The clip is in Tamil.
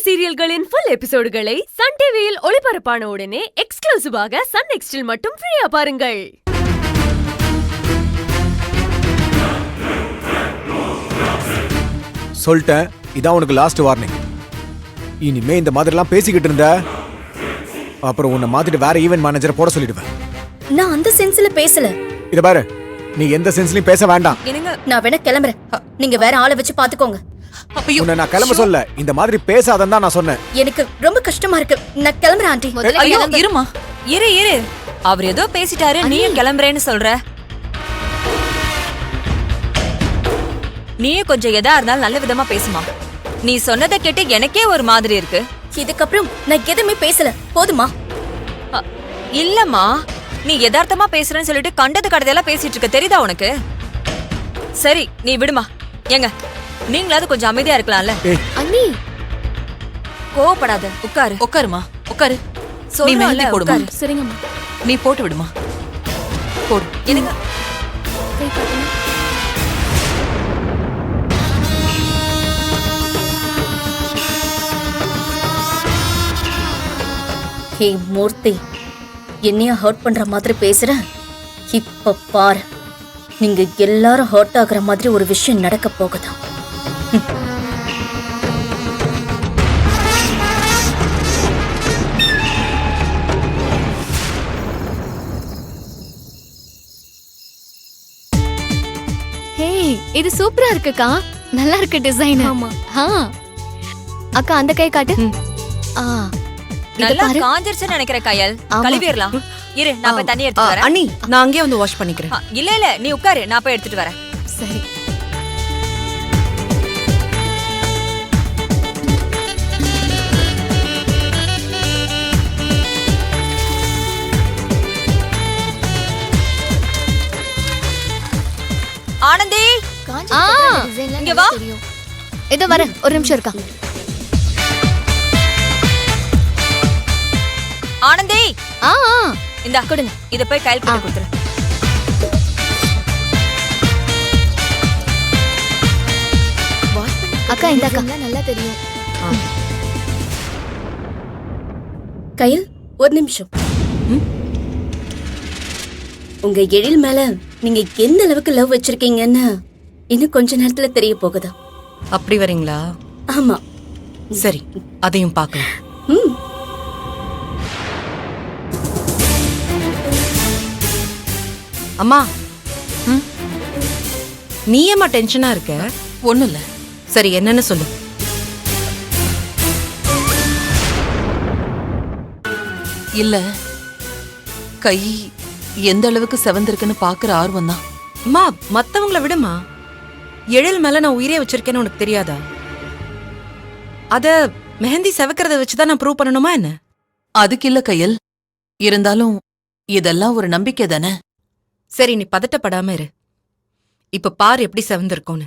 சீரியல்களின் ஃபுல் எபிசோடுகளை சன் டிவியில் ஒளிபரப்பான உடனே எக்ஸ்க்ளூசிவாக சன் நெக்ஸ்டில் மட்டும் ஃப்ரீயா பாருங்கள். சொல்லிட்டேன், இதான் உனக்கு லாஸ்ட் வார்னிங். இனிமே இந்த மாதிரிலாம் பேசிக்கிட்டு இருந்த அப்புறம் உன்னை மாத்திட்டு வேற ஈவென்ட் மேனேஜரை போட சொல்லிடுவேன். நான் அந்த சென்ஸ்ல பேசல. இத பாரு, நீ எந்த சென்ஸ்லயும் பேச வேண்டாம். நான் வேணா கிளம்புறேன், நீங்க வேற ஆளை வச்சு பாத்துக்கோங்க. உன்னை நான் கிளம்ப சொல்ல, இந்த மாதிரி பேசாதன்னு தான் நான் சொன்னேன். எனக்கு ரொம்ப கஷ்டமா இருக்கு, நான் கிளம்புறேன் ஆண்டி. ஐயோ இருமா, இரு அவர் ஏதோ பேசிட்டாரு, நீயும் கிளம்புறேன்னு சொல்ற. நீயும் கொஞ்சம் எதா இருந்தாலும் நல்ல விதமா பேசுமா. நீ சொன்னதை கேட்டு எனக்கே ஒரு மாதிரி இருக்கு. இதுக்கப்புறம் நான் எதுவுமே பேசல, போதுமா? இல்லம்மா, நீ யதார்த்தமா பேசுறேன்னு சொல்லிட்டு கண்டது கடதையெல்லாம் பேசிட்டு இருக்க, தெரியுதா உனக்கு? சரி நீ விடுமா. ஏங்க நீங்களாவது கொஞ்சம் அமைதியா இருக்கலாம்ல. அண்ணி கோவப்படாத, உட்காரு. உட்காருமா, உட்காரு. நீ மெஹந்தி போடுமா. சரிங்கம்மா. நீ போட்டு விடுமா. போடு. எனக்கு ஹே மூர்த்தி, என்னைய ஹர்ட் பண்ற மாதிரி பேசுற. இப்ப பாரு, நீங்க எல்லாரும் ஹர்ட் ஆகுற மாதிரி ஒரு விஷயம் நடக்க போகுதா. ஹே, இது சூப்பரா இருக்குக்கா. நல்லா இருக்கு டிசைன். ஆமா. அக்கா அந்த கை காட்டு. நல்லா காஞ்சிருச்சுன்னு நினைக்கிற கையல். கழுவிடலாம். இரு, நான் போய் தண்ணி எடுத்து வரேன். அண்ணி, நான் அங்கேயே வந்து வாஷ் பண்ணிக்கிறேன். இல்ல நீ உட்காரு, நான் போய் எடுத்துட்டு வரேன். சரி. ஆனந்தி, இங்க வா. இதோ வரேன், ஒரு நிமிஷம் இருக்கா. ஆனந்தி, இந்தா கொடுங்க. இத போய் கையில் போட்டு கொடுத்துரு. அக்கா இந்த அக்கா நல்லா தெரியும். கையில் ஒரு நிமிஷம். உங்க எழில் மேல நீங்க எந்த அளவுக்கு லவ் வச்சிருக்கீங்கன்னு இன்னும் கொஞ்ச நேரத்துல தெரிய போகுதா. அப்படி வரீங்களா? ஆமா. சரி, அதையும் பார்க்கலாம். அம்மா, நீ ஏம்மா டென்ஷனா இருக்க? ஒண்ணும் இல்ல. சரி, என்னன்னு சொல்லு. இல்ல, கை எந்த அளவுக்கு செவந்திருக்குன்னு பாக்குற ஆர்வம் தான். அம்மா, மத்தவங்கள விடுமா. எழில் மேல நான் உயிரே வச்சிருக்கேன்னு உனக்கு தெரியாதா? அத மெஹந்தி செவக்கிறத வச்சுதான் நான் ப்ரூவ் பண்ணணுமா என்ன? அதுக்கு இல்ல கையல், இருந்தாலும் இதெல்லாம் ஒரு நம்பிக்கை தானே. சரி, நீ பதட்டப்படாம இரு. இப்ப பாரு எப்படி செவந்திருக்கோன்னு.